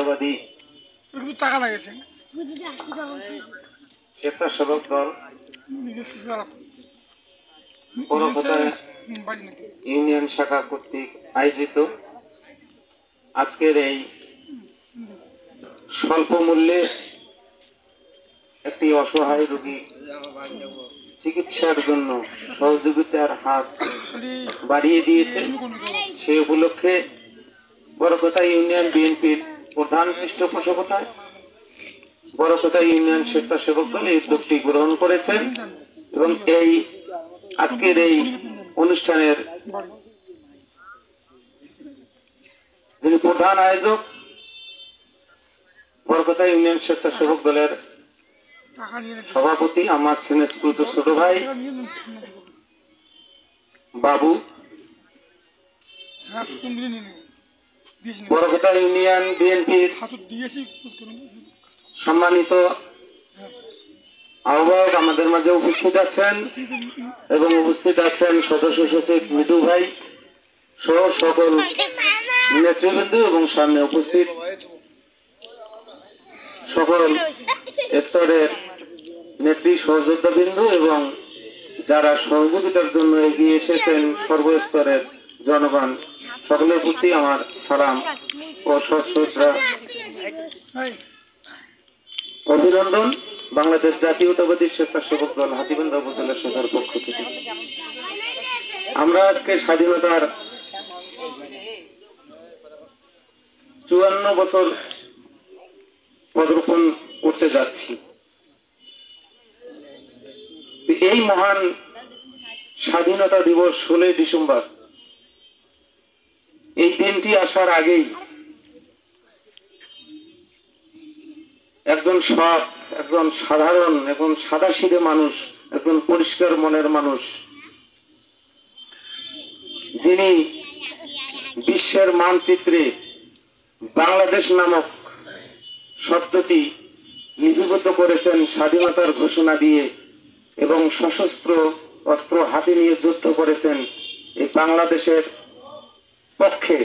জাতীয়তাবাদী স্বেচ্ছাসেবক দল বড়খোতা ইউনিয়ন শাখা কর্তৃক আয়োজিত আজকের এই স্বল্প মূল্যে একটি অসহায় রোগী চিকিৎসার জন্য সহযোগিতার হাত বাড়িয়ে দিয়েছে, সেই উপলক্ষে বড়খোতা ইউনিয়ন বিএনপির প্রধান পৃষ্ঠপোষকতায় বড়খোতা ইউনিয়ন স্বেচ্ছাসেবক দল এই উদ্যোগটি গ্রহণ করেছেন এবং এই আজকের এই অনুষ্ঠানের যিনি প্রধান আয়োজক বড়খোতা ইউনিয়ন স্বেচ্ছাসেবক দলের সভাপতি আমার স্নেহস্ফূর্ত ছোট ভাই বাবু, বড়খোতা ইউনিয়ন বিএনপির সম্মানিত আহ্বায়ক আমাদের মাঝে উপস্থিত আছেন এবং উপস্থিত আছেন সদস্য সচিব মিঠু ভাই সহ সকল নেতৃবৃন্দ এবং সামনে উপস্থিত সকল স্তরের নেত্রী সহযোদ্ধাবৃন্দ এবং যারা সহযোগিতার জন্য এগিয়ে এসেছেন সর্বস্তরের জনগণ, সকলের প্রতি আমার সালাম ও সশ্রদ্ধা অভিনন্দন বাংলাদেশ জাতীয়তাবাদী স্বেচ্ছাসেবক দল হাতীবান্ধা উপজেলা শাখার পক্ষ থেকে। আমরা আজকে স্বাধীনতার 54 বছর পদার্পণ করতে যাচ্ছি। এই মহান স্বাধীনতা দিবস 16 ডিসেম্বর, এই দিনটি আসার আগেই একজন সৎ, একজন সাধারণ এবং সাদাসিধে মানুষ, একজন পরিষ্কার মনের মানুষ, যিনি বিশ্বের মানচিত্রে বাংলাদেশ নামক শব্দটি লিপিবদ্ধ করেছেন স্বাধীনতার ঘোষণা দিয়ে এবং সশস্ত্র অস্ত্র হাতে নিয়ে যুদ্ধ করেছেন এই বাংলাদেশের পক্ষে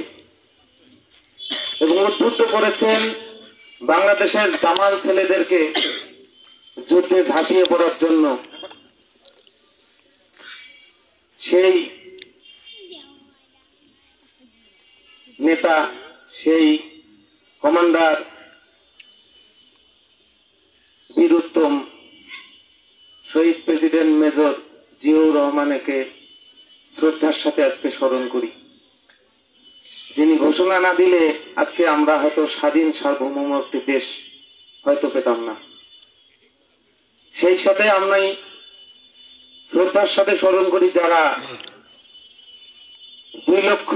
এবং উদ্বুদ্ধ করেছেন বাংলাদেশের জামাল ছেলেদেরকে যুদ্ধে ঝাঁপিয়ে পড়ার জন্য। সেই নেতা, সেই কমান্ডার বীর উত্তম শহীদ প্রেসিডেন্ট মেজর জিয়াউর রহমানকে শ্রদ্ধার সাথে আজকে স্মরণ করি, যিনি ঘোষণা না দিলে আজকে আমরা হয়তো স্বাধীন সার্বভৌম একটি দেশ হয়তো পেতাম না। সেই সাথে আমরা শ্রদ্ধার সাথে স্মরণ করি যারা 2 লক্ষ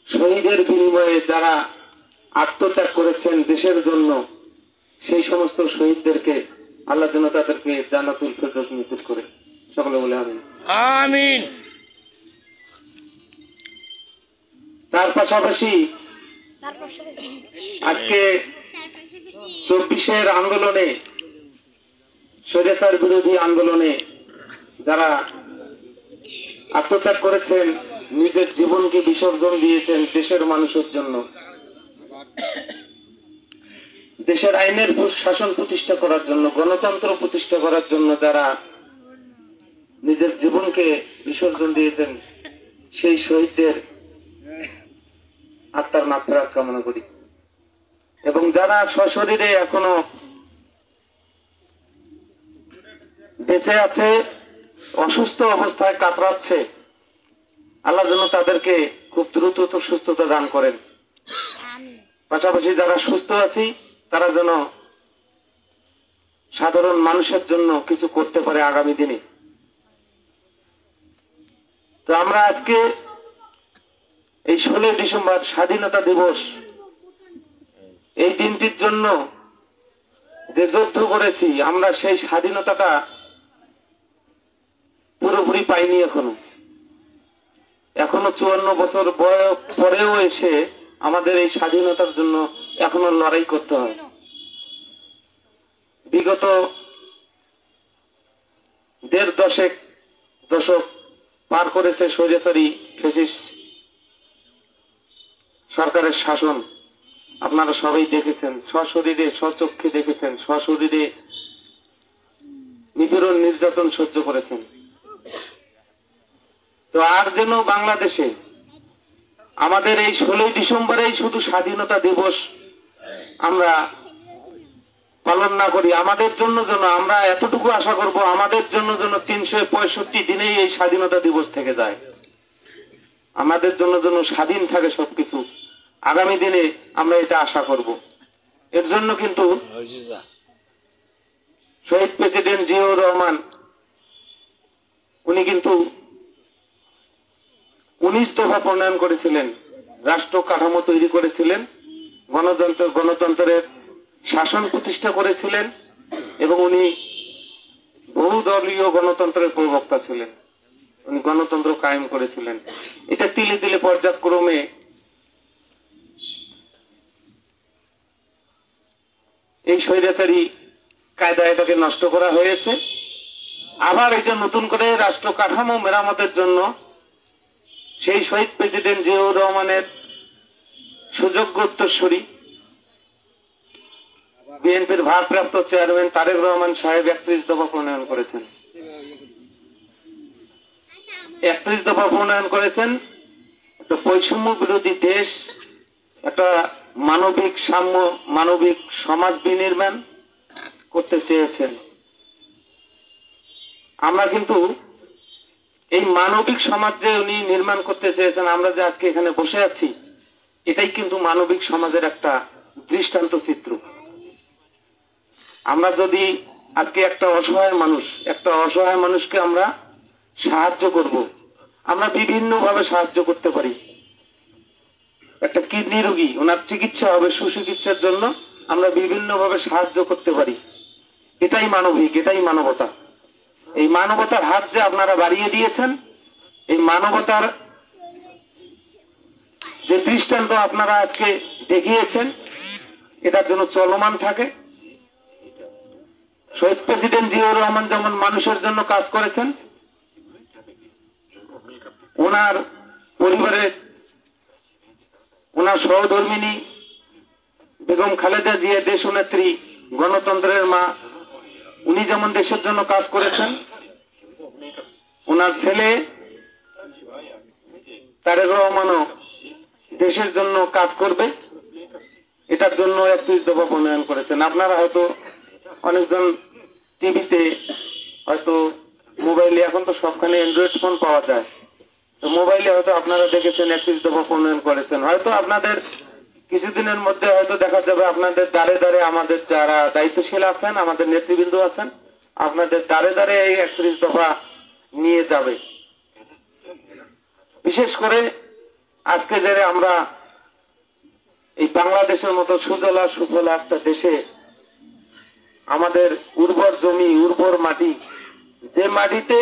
শহীদের বিনিময়ে যারা আত্মত্যাগ করেছেন দেশের জন্য, সেই সমস্ত শহীদদেরকে আল্লাহ যেন তাদেরকে জান্নাতুল ফেরদৌস নসিব করে। সকলে বলে আমিন। আমিন। তার পাশাপাশি আজকে 24-এর আন্দোলনে, স্বৈরাচার বিরোধী আন্দোলনে যারা আত্মত্যাগ করেছেন, নিজের জীবনকে বিসর্জন দিয়েছেন দেশের মানুষের জন্য, দেশের আইনের শাসন প্রতিষ্ঠা করার জন্য, গণতন্ত্র প্রতিষ্ঠা করার জন্য যারা নিজের জীবনকে বিসর্জন দিয়েছেন, সেই শহীদদের আত্মার মাগফিরাত কামনা করি। এবং যারা সশরীরে এখনো বেঁচে আছে, অসুস্থ অবস্থায় কাতরাচ্ছে, আল্লাহ যেন তাদেরকে খুব দ্রুত সুস্থতা দান করেন। পাশাপাশি যারা সুস্থ আছি তারা যেন সাধারণ মানুষের জন্য কিছু করতে পারে আগামী দিনে। তো আমরা আজকে এই 16 ডিসেম্বর স্বাধীনতা দিবস, এই দিনটির জন্য যে যুদ্ধ করেছি, আমরা সেই স্বাধীনতাটা পুরোপুরি পাইনি। এখনো 54 বছর পরেও এসে আমাদের এই স্বাধীনতার জন্য এখনো লড়াই করতে হয়। বিগত 1.5 দশক পার করেছে স্বৈরাচারী ফ্যাসিস্ট সরকারের শাসন। আপনারা সবাই দেখেছেন, সশরীরে স্বচক্ষে দেখেছেন, সশরীরে নিপীড়ন নির্যাতন সহ্য করেছেন। তো আর যেন বাংলাদেশে আমাদের এই 16ই ডিসেম্বরেই শুধু স্বাধীনতা দিবস আমরা পালন না করি, আমাদের জন্য যেন আমরা এতটুকু আশা করব, আমাদের জন্য যেন 365 দিনেই এই স্বাধীনতা দিবস থেকে যায়, আমাদের জন্য যেন স্বাধীন থাকে সবকিছু। আগামী দিনে আমরা এটা আশা করব। এর জন্য কিন্তু শহীদ প্রেসিডেন্ট জিয়াউর রহমান উনি কিন্তু 19 দফা প্রণয়ন করেছিলেন, রাষ্ট্র কাঠামো তৈরি করেছিলেন, গণতন্ত্রের শাসন প্রতিষ্ঠা করেছিলেন এবং উনি বহুদলীয় গণতন্ত্রের প্রবক্তা ছিলেন। উনি গণতন্ত্র কায়েম করেছিলেন। এটা তিলে তিলে পর্যায়ক্রমে এই স্বৈরাচারী কায়দা এটাকে নষ্ট করা হয়েছে। আবার এটা নতুন করে রাষ্ট্র কাঠামো মেরামতের জন্য সেই শহীদ প্রেসিডেন্ট জিয়াউর রহমানের সুযোগ্য উত্তরসূরি বিএনপির ভারপ্রাপ্ত চেয়ারম্যান তারেক রহমান সাহেব 31 দফা প্রণয়ন করেছেন। 31 দফা প্রণয়ন করেছেন। একটা বৈষম্য বিরোধী দেশ, একটা মানবিক সাম্য, মানবিক সমাজ বিনির্মাণ করতে চেয়েছেন। আমরা কিন্তু এই মানবিক সমাজ যে উনি নির্মাণ করতে চেয়েছেন, আমরা যে আজকে এখানে বসে আছি, এটাই কিন্তু মানবিক সমাজের একটা দৃষ্টান্ত চিত্র। আমরা যদি আজকে একটা অসহায় মানুষকে আমরা সাহায্য করব, আমরা বিভিন্ন ভাবে সাহায্য করতে পারি। একটা কিডনি রোগী, ওনার চিকিৎসা হবে, সুচিকিৎসার জন্য আমরা বিভিন্ন ভাবে সাহায্য করতে পারি। এটাই মানবিক, এটাই মানবতা। এই মানবতার হাত যে আপনারা বাড়িয়ে দিয়েছেন, এই মানবতার যে দৃষ্টান্ত আপনারা আজকে দেখিয়েছেন, এটার জন্য চলমান থাকে। শহীদ প্রেসিডেন্ট জিয়াউর রহমান যেমন মানুষের জন্য কাজ করেছেন, ওনার পরিবারের ওনার সহধর্মিনী বেগম খালেদা জিয়া, দেশনেত্রী, গণতন্ত্রের মা, উনি যেমন দেশের জন্য কাজ করেছেন, ওনার ছেলে তারেক রহমানও দেশের জন্য কাজ করবে, এটার জন্য 31 দফা প্রণয়ন করেছেন। আপনারা হয়তো অনেকজন টিভিতে, হয়তো মোবাইলে, এখন তো সবখানে অ্যান্ড্রয়েড ফোন পাওয়া যায়, তো মোবাইলে হয়তো আপনারা দেখেছেন 31 দফা প্রণয়ন করেছেন। হয়তো আপনাদের কিছুদিনের মধ্যে হয়তো দেখা যাবে আপনাদের দ্বারে দ্বারে, আমাদের যারা দায়িত্বশীল আছেন, আমাদের নেতৃবৃন্দ আছেন, আপনাদের দ্বারে দ্বারে এই 31 দফা নিয়ে যাবে। বিশেষ করে আজকে যে আমরা এই বাংলাদেশের মতো সুজলা সুফলা একটা দেশে, আমাদের উর্বর জমি, উর্বর মাটি, যে মাটিতে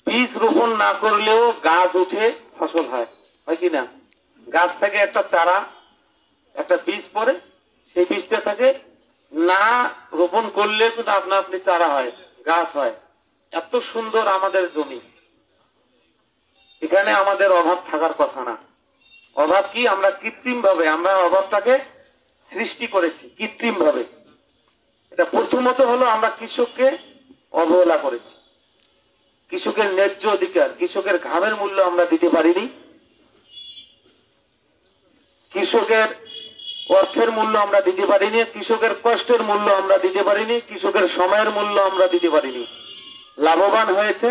বীজ রোপণ না করলেও গাছ উঠে ফসল হয়, হয় কি না? গাছ থেকে একটা চারা, একটা বীজ পড়ে, সেই বীজটা থেকে না রোপণ করলে কিন্তু আপনা আপনি চারা হয়, গাছ হয়। এত সুন্দর আমাদের জমি, এখানে আমাদের অভাব থাকার কথা না। অভাব কি? আমরা কৃত্রিম ভাবে আমরা অভাবটাকে সৃষ্টি করেছি, কৃত্রিম ভাবে। এটা প্রথমত হলো আমরা কৃষককে অবহেলা করেছি। কৃষকের ন্যায্য অধিকার, কৃষকের ঘামের মূল্য আমরা দিতে পারিনি, কৃষকের অর্থের মূল্য আমরা দিতে পারিনি, কৃষকের কষ্টের মূল্য আমরা দিতে পারিনি, কৃষকের সময়ের মূল্য আমরা দিতে পারিনি। লাভবান হয়েছে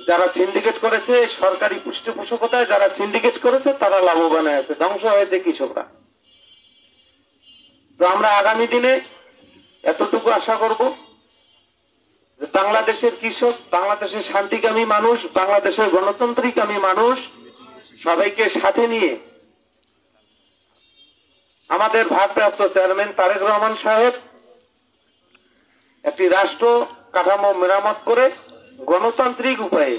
যারা সিন্ডিকেট করেছে, সরকারি পৃষ্ঠপোষকতায় যারা সিন্ডিকেট করেছে, তারা লাভবান হয়েছে, ধ্বংস হয়েছে কৃষকরা। তো আমরা আগামী দিনে এতটুকু আশা করব যে বাংলাদেশের কৃষক, বাংলাদেশের শান্তিকামী মানুষ, বাংলাদেশের গণতান্ত্রিকামী মানুষ সবাইকে সাথে নিয়ে আমাদের ভারপ্রাপ্ত চেয়ারম্যান তারেক রহমান সাহেব একটি রাষ্ট্র কাঠামো মেরামত করে গণতান্ত্রিক উপায়ে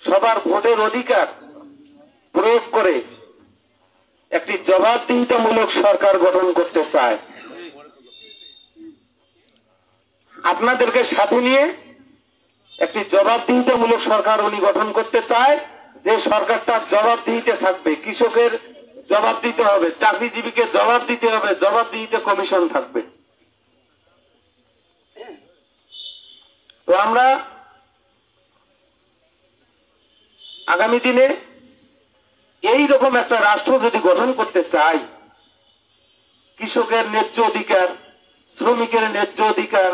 সবার ভোটের অধিকার প্রয়োগ করে একটি জবাবদিহিতামূলক সরকার গঠন করতে চায়। আপনাদেরকে সাথে নিয়ে একটি জবাবদিহিতামূলক সরকার উনি গঠন করতে চায়, যে সরকারটা জবাবদিহিতে থাকবে, কৃষকের জবাব দিতে হবে, চাকরিজীবীকে জবাব দিতে হবে, জবাব দিতে কমিশন থাকবে। তো আমরা আগামী দিনে এই রকম একটা রাষ্ট্র যদি গঠন করতে চাই, কৃষকের ন্যায্য অধিকার, শ্রমিকের ন্যায্য অধিকার,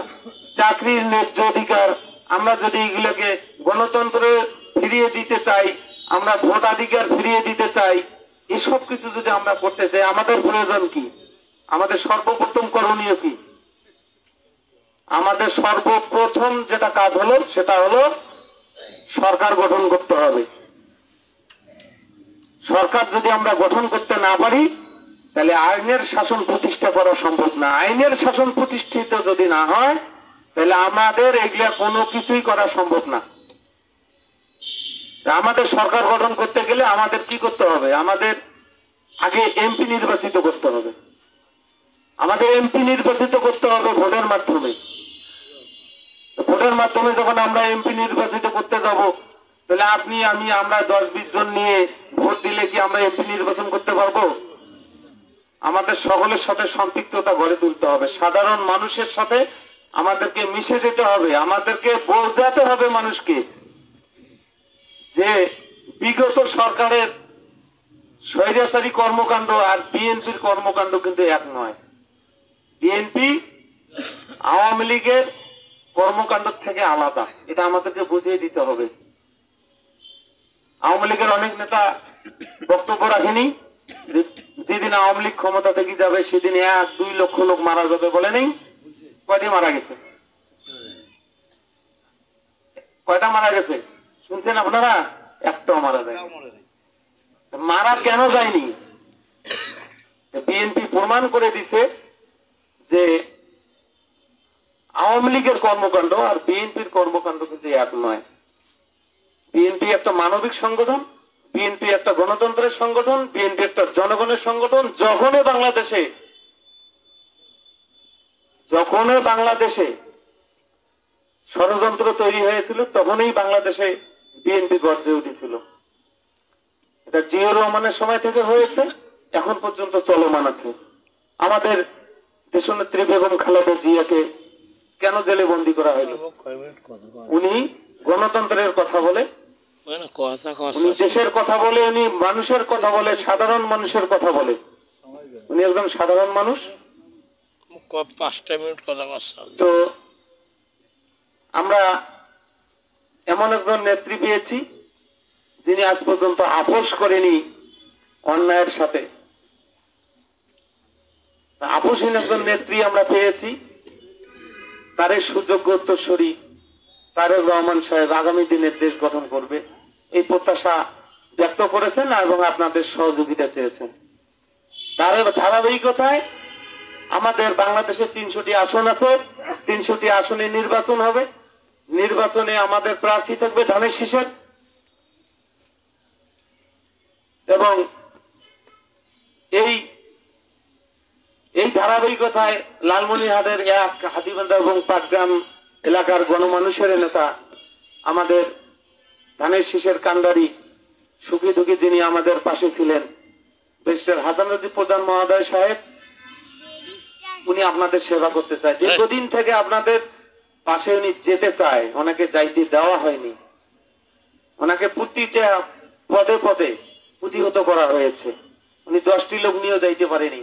চাকরির ন্যায্য অধিকার, আমরা যদি এগুলোকে গণতন্ত্রে ফিরিয়ে দিতে চাই, আমরা ভোটাধিকার ফিরিয়ে দিতে চাই, এসব কিছু যদি আমরা করতে চাই, আমাদের প্রয়োজন কি? আমাদের সর্বপ্রথম করণীয় কি? আমাদের সর্বপ্রথম যেটা কাজ হলো সেটা হলো সরকার গঠন করতে হবে। সরকার যদি আমরা গঠন করতে না পারি, তাহলে আইনের শাসন প্রতিষ্ঠা করা সম্ভব না। আইনের শাসন প্রতিষ্ঠিত যদি না হয়, তাহলে আমাদের এগুলা কোনো কিছুই করা সম্ভব না। আমাদের সরকার গঠন করতে গেলে আমাদের কি করতে হবে? আমাদের আগে এমপি নির্বাচিত করতে হবে। আমাদের এমপি নির্বাচিত করতে হবে ভোটের মাধ্যমে। ভোটের মাধ্যমে যখন আমরা এমপি নির্বাচিত করতে যাব, তাহলে আপনি আমি আমরা 10-20 জন নিয়ে ভোট দিলে কি আমরা এমপি নির্বাচন করতে পারবো? আমাদের সকলের সাথে সম্পৃক্ততা গড়ে তুলতে হবে। সাধারণ মানুষের সাথে আমাদেরকে মিশে যেতে হবে। আমাদেরকে বোঝাতে হবে মানুষকে যে বিগত সরকারের স্বৈরাচারী কর্মকাণ্ড আর বিএনপির কর্মকাণ্ড কিন্তু এক নয়। বিএনপি আওয়ামী লীগের কর্মকাণ্ড থেকে আলাদা, এটা আমাদেরকে বুঝিয়ে দিতে হবে। আওয়ামী লীগের অনেক নেতা বক্তব্য রাখেনি, যেদিন আওয়ামী লীগ ক্ষমতা থেকে যাবে সেদিন 1-2 লক্ষ লোক মারা যাবে বলে নেই? কয়টি মারা গেছে? কয়টা মারা গেছে শুনছেন আপনারা? একটাও মারা যায়। মারা কেন যায়নি? বিএনপি প্রমাণ করে দিছে যে আওয়ামী লীগের কর্মকাণ্ড আর বিএনপির কর্মকাণ্ড কিন্তু এক নয়। বিএনপি একটা মানবিক সংগঠন, বিএনপি একটা গণতন্ত্রের সংগঠন, বিএনপি একটা জনগণের সংগঠন। যখনই বাংলাদেশে ষড়যন্ত্র তৈরি হয়েছিল, তখনই বাংলাদেশে বিএনপি গর্জে উঠেছিল। এটা জিয়াউর রহমানের সময় থেকে হয়েছে, এখন পর্যন্ত চলমান আছে। আমাদের দেশনেত্রী বেগম খালেদা জিয়াকে কেন জেলে বন্দী করা হইল? উনি গণতন্ত্রের কথা বলে, উনি দেশের কথা বলে, উনি মানুষের কথা বলে, সাধারণ মানুষের কথা বলে। উনি একজন সাধারণ মানুষ। 5টা মিনিট কথা বলছি। তো আমরা এমন একজন নেত্রী পেয়েছি যিনি আজ পর্যন্ত আপোষ করেনি অন্যায়ের সাথে। আপোষহীন একজন নেত্রী আমরা পেয়েছি। তার সুযোগ্য উত্তরসূরি তারেক রহমান সাহেব আগামী দিনের দেশ গঠন করবে, এই প্রত্যাশা ব্যক্ত করেছেন এবং আপনাদের সহযোগিতা চেয়েছেন। তার ধারাবাহিকতায় আমাদের বাংলাদেশে 300টি আসন আছে, 300টি আসনে নির্বাচন হবে। নির্বাচনে আমাদের প্রার্থী থাকবে ধানের শীষের, এবং এই ধারাবাহিকতায় লালমনিরহাটের এক হাতিবান্ধা এবং পাটগ্রাম এলাকার গণমানুষের নেতা, আমাদের ধানের শীষের কান্ডারি, সুখী দুঃখী যিনি আমাদের পাশে ছিলেন, ব্যারিস্টার হাসান রাজীব প্রধান মহোদয় সাহেব, উনি আপনাদের সেবা করতে চায়। দীর্ঘদিন থেকে আপনাদের পাশে উনি যেতে চায়, ওনাকে যাইতে দেওয়া হয়নি। ওনাকে প্রতিটা পদে পদে প্রতিহত করা হয়েছে। উনি 10টি লোক নিয়েও যাইতে পারেনি।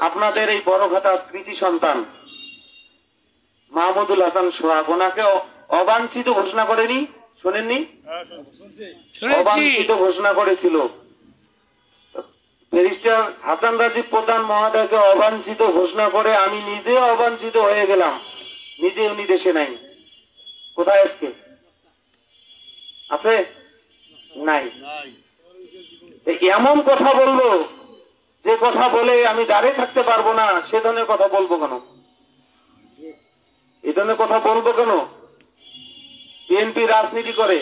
আপনাদের এই বড়ঘাটা কৃতি সন্তান মাহমুদুল হাসান সোহাগ, ওনাকে অবাঞ্ছিত ঘোষণা করেনি? শোনেননি? অবাঞ্ছিত ঘোষণা করেছিল। ব্যারিস্টার হাসান রাজীব প্রধান মহোদয়কে অবাঞ্ছিত ঘোষণা করে আমি নিজে অবাঞ্ছিত হয়ে গেলাম। নিজে উনি দেশে নাই। কোথায় আজকে আছে? নাই। এমন কথা বলবো যে কথা বলে আমি দাঁড়িয়ে থাকতে পারবো না, সে ধরনের কথা বলবো কেন? এই ধরনের কথা বলবো কেন? বিএনপি রাজনীতি করে,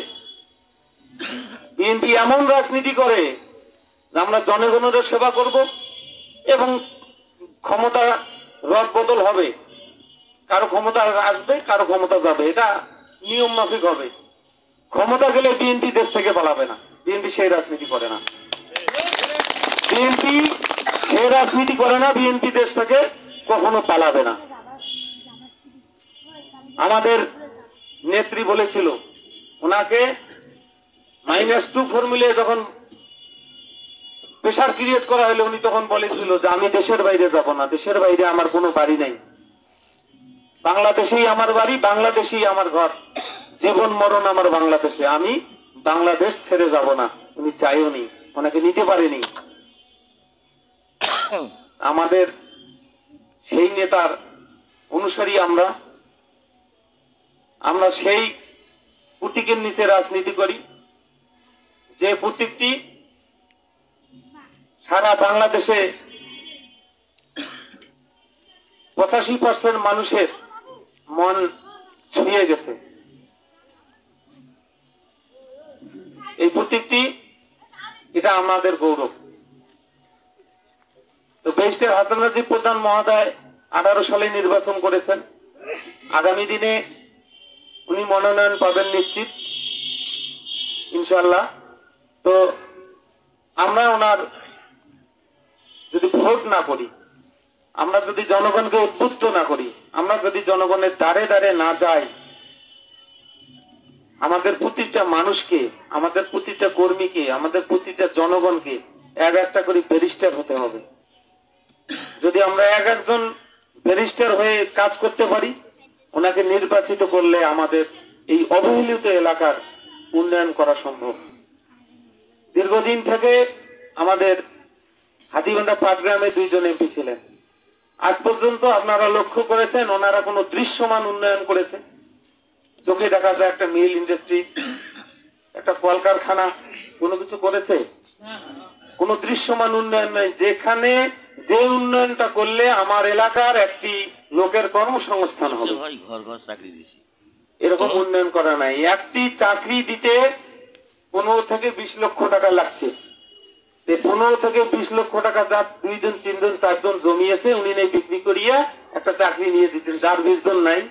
বিএনপি এমন রাজনীতি করে যে আমরা জনগণের সেবা করব এবং ক্ষমতা রদ বদল হবে। কারো ক্ষমতা আসবে, কারো ক্ষমতা যাবে, এটা নিয়ম মাফিক হবে। ক্ষমতা গেলে বিএনপি দেশ থেকে পালাবে না। বিএনপি সেই রাজনীতি করে না। বিএনপি সে রাজনীতি করে না, বিএনপি দেশ থেকে কখনো পালাবে না। আমাদের নেত্রী বলেছিল, ওনাকে -2 ফর্মুলে যখন প্রেশার ক্রিয়েট করা হলো, উনি তখন বলেছিল যে আমি দেশের বাইরে যাব না, দেশের বাইরে আমার কোনো বাড়ি নাই, বাংলাদেশেই আমার বাড়ি, বাংলাদেশেই আমার ঘর, জীবন মরণ আমার বাংলাদেশে, আমি বাংলাদেশ ছেড়ে যাব না। উনি চাইও নি, ওনাকে নিতে পারেনি। আমাদের সেই নেতার অনুসারী আমরা সেই প্রতীকের নিচে রাজনীতি করি, যে প্রতীকটি সারা বাংলাদেশে 85% মানুষের মন ছুঁয়ে গেছে। এই প্রতীকটি, এটা আমাদের গৌরব। তো ব্যারিস্টার হাসান রাজীব প্রধান মহোদয় 18 সালে নির্বাচন করেছেন। আগামী দিনে উনি মনোনয়ন পাবেন নিশ্চিত, ইনশাআল্লাহ। তো আমরা ওনার যদি ভোট না করি, আমরা যদি জনগণকে উদ্বুদ্ধ না করি, আমরা যদি জনগণের দ্বারে দ্বারে না যাই, আমাদের প্রতিটা মানুষকে, আমাদের প্রতিটা কর্মীকে, আমাদের প্রতিটা জনগণকে একটা করে ব্যারিস্টার হতে হবে। যদি আমরা একজন ব্যারিস্টার হয়ে কাজ করতে পারি, ওনাকে নির্বাচিত করলে আমাদের এই অবহেলিত এলাকার উন্নয়ন করা সম্ভব। দীর্ঘদিন থেকে আমাদের হাতিবান্ধা পাটগ্রামে 2 জন এমপি ছিলেন। আজ পর্যন্ত আপনারা লক্ষ্য করেছেন ওনারা কোনো দৃশ্যমান উন্নয়ন করেছে? চোখে দেখা যায় একটা মিল ইন্ডাস্ট্রিজ, একটা কলকারখানা, কোনো কিছু করেছে? কোনো দৃশ্যমান উন্নয়ন নাই। যেখানে যে উন্নয়নটা করলে আমার এলাকার একটি লোকের কর্মসংস্থান হবে, ঘর ঘর চাকরি দিছি, এরকম উন্নয়ন করা নাই। একটি চাকরি দিতে 15 থেকে 20 লক্ষ টাকা লাগছে। 15 থেকে 20 লক্ষ টাকা যার 2 জন 3 জন 4 জন জমিয়েছে, উনি নেই বিক্রি করিয়া একটা চাকরি নিয়ে দিচ্ছেন। যার 20 জন নাই,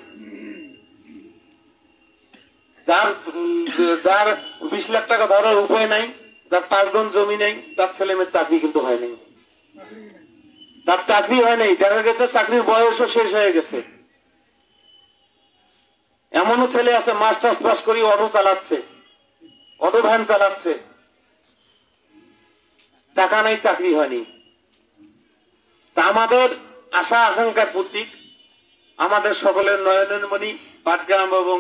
যার 20 লাখ টাকা ধরার উপায় নাই, যার 5 জন জমি নেই, তার ছেলে মেয়ের চাকরি কিন্তু হয় নাই, তার চাকরি হয় নাই। দেখা গেছে চাকরির বয়সও শেষ হয়ে গেছে। এমনও ছেলে আছে মাস্টার্স পাস করি অটো চালাচ্ছে, অটো ভ্যান চালাচ্ছে, টাকা নাই, চাকরি হয়নি। তা আমাদের আশা আকাঙ্ক্ষার প্রতীক, আমাদের সকলের নয়নের মণি পাটগ্রাম এবং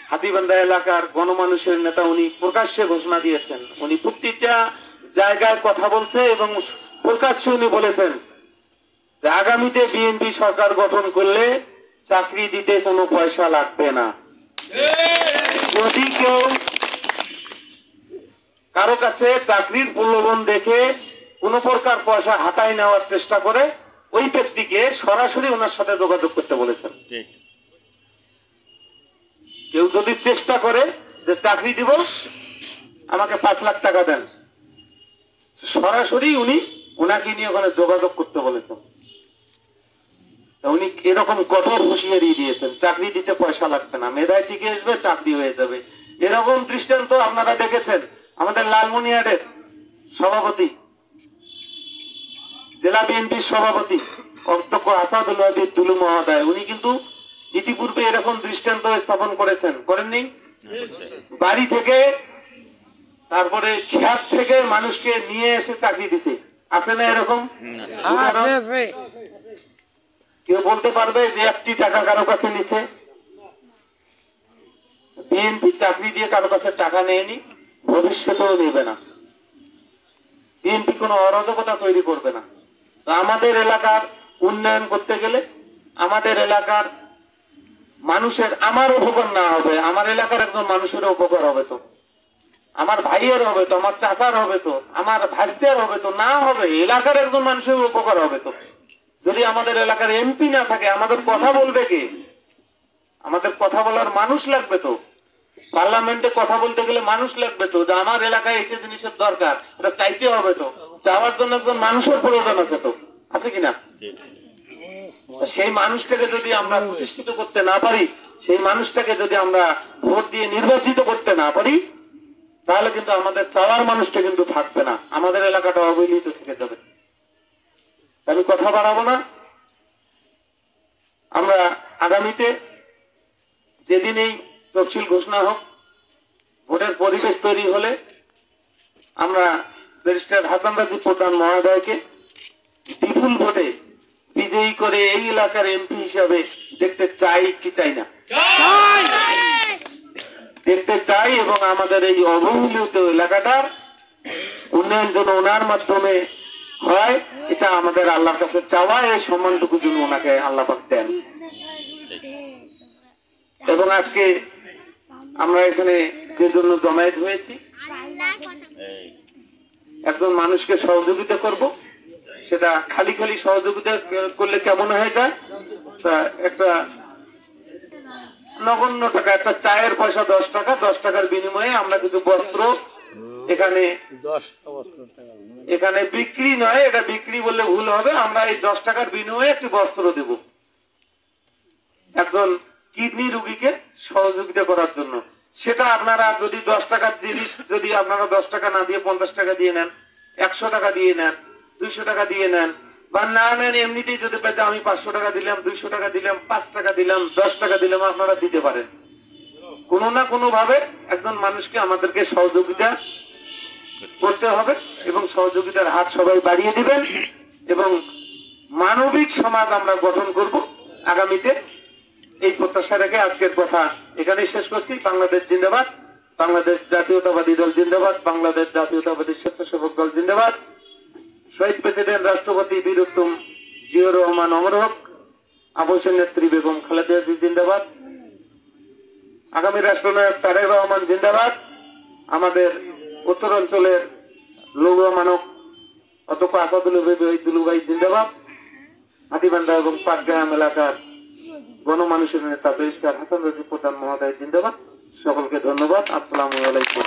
হাতিবান্ধা এলাকার গণমানুষের নেতা, উনি প্রকাশ্যে ঘোষণা দিয়েছেন। উনি প্রত্যেকটা জায়গায় কথা বলছে এবং প্রকাশ্যে উনি বলেছেন যে আগামীতে বিএনপি সরকার গঠন করলে চাকরি দিতে কোনো পয়সা লাগবে না। যদি কেউ কারো কাছে চাকরির প্রলোভন দেখে কোন প্রকার পয়সা হাতায় নেওয়ার চেষ্টা করে, ওই ব্যক্তিকে সরাসরি ওনার সাথে যোগাযোগ করতে বলেছেন। কেউ যদি চেষ্টা করে যে চাকরি দিব, আমাকে 5 লাখ টাকা দেন, সরাসরি উনি ওনাকে নিয়ে ওখানে যোগাযোগ করতে বলেছেন। উনি এরকম কঠোর হুঁশিয়ারি দিয়েছেন, চাকরি দিতে পয়সা লাগবে না, মেধায় টিকে আসবে, চাকরি হয়ে যাবে। এরকম দৃষ্টান্ত আপনারা দেখেছেন। আমাদের লালমনিরহাটের সভাপতি, জেলা বিএনপির সভাপতি অধ্যক্ষ আসাদুল ওয়াহিদ দুলু মহোদয়, উনি কিন্তু ইতিপূর্বে এরকম দৃষ্টান্ত স্থাপন করেছেন, করেননি? বাড়ি থেকে, তারপরে খেত থেকে মানুষকে নিয়ে এসে চাকরি দিছে, আছে না এরকম? কেউ বলতে পারবে যে 1টি টাকা কারো কাছে নিছে? বিএনপি চাকরি দিয়ে কারো কাছে টাকা নেয়নি, ভবিষ্যতেও নেবে না। বিএনপি কোনো অরাজকতা তৈরি করবে না। তো আমাদের এলাকার উন্নয়ন করতে গেলে আমাদের এলাকার মানুষের, আমার উপকার না হবে, আমার এলাকার একজন মানুষের উপকার হবে তো, আমার ভাইয়ের হবে তো, আমার চাচার হবে তো, আমার ভাইস্তের হবে তো, না হবে এলাকার একজন মানুষের উপকার হবে তো। যদি আমাদের এলাকার এমপি না থাকে, আমাদের কথা বলবে কে? আমাদের কথা বলার মানুষ লাগবে তো। পার্লামেন্টে কথা বলতে গেলে মানুষ লাগবে তো, যে আমার এলাকায় এই জিনিসের দরকার, এটা চাইতে হবে তো। চাওয়ার জন্য একজন মানুষের প্রয়োজন আছে তো, আছে কিনা? সেই মানুষটাকে যদি আমরা প্রতিষ্ঠিত করতে না পারি, সেই মানুষটাকে যদি আমরা ভোট দিয়ে নির্বাচিত করতে না পারি, তাহলে কিন্তু আমাদের চাওয়ার মানুষটা কিন্তু থাকবে না, আমাদের এলাকাটা অবহেলিত থেকে যাবে। আমি কথা বাড়াবো না। আমরা আগামীতে যেদিনেই তফসিল ঘোষণা হোক, ভোটের পরিবেশ তৈরি হলে আমরা ব্যারিস্টার হাসান রাজীব প্রধান মহোদয়কে বিপুল ভোটে বিজয়ী করে এই এলাকার এমপি হিসাবে দেখতে চাই কি চাই না? দেখতে চাই, এবং আমাদের এই অবহেলিত এলাকাটার উন্নয়ন যেন ওনার মাধ্যমে হয়, এটা আমাদের আল্লাহর কাছে চাওয়া। এই সম্মানটুকু যেন ওনাকে আল্লাহ পাক দেন। এবং আজকে আমরা এখানে যে জন্য জমায়েত হয়েছি, একজন মানুষকে সহযোগিতা করব, সেটা খালি খালি সহযোগিতা করলে কেমন হয়ে যায়? একটা নগণ্য টাকা, একটা চায়ের পয়সা 10 টাকা, 10 টাকার বিনিময়ে আমরা কিছু বস্ত্র এখানে বিক্রি নয়, এটা বিক্রি বললে ভুল হবে, আমরা এই 10 টাকার বিনিময়ে একটি বস্ত্র দেব একজন কিডনি রোগীকে সহযোগিতা করার জন্য। সেটা আপনারা যদি 10 টাকার জিনিস যদি আপনারা 10 টাকা না দিয়ে 50 টাকা দিয়ে নেন, 100 টাকা দিয়ে নেন, 200 টাকা দিয়ে নেন, বা না নেন এমনিতেই যদি পেয়েছে আমি 500 টাকা দিলাম, 200 টাকা দিলাম, 5 টাকা দিলাম, 10 টাকা দিলাম, আপনারা দিতে পারেন। কোনো না কোনো ভাবে একজন মানুষকে আমাদেরকে সহযোগিতা করতে হবে, এবং সহযোগিতার হাত সবাই বাড়িয়ে দিবেন, এবং মানবিক সমাজ আমরা গঠন করব আগামীতে। এই প্রত্যাশা রেখে আজকের কথা এখানেই শেষ করছি। বাংলাদেশ জিন্দাবাদ, বাংলাদেশ জাতীয়তাবাদী দল জিন্দাবাদ, বাংলাদেশ জাতীয়তাবাদী স্বেচ্ছাসেবক দল জিন্দাবাদ। শহীদ প্রেসিডেন্ট রাষ্ট্রপতি বীর উত্তম জিয়াউর রহমান অমর হোক, আবশ্যের নেত্রী বেগম খালেদা জিয়া জিন্দাবাদ, আগামী রাষ্ট্রনায়ক তারেক রহমান জিন্দাবাদ, আমাদের উত্তর অঞ্চলের লৌহ মানব অধ্যক্ষ আসাদুল ভাই জিন্দাবাদ, হাতিবান্ধা এবং পাটগ্রাম এলাকার গণমানুষের নেতা ব্যারিস্টার হাসান রাজীব প্রধান মহোদয় জিন্দাবাদ। সকলকে ধন্যবাদ। আসসালামু আলাইকুম।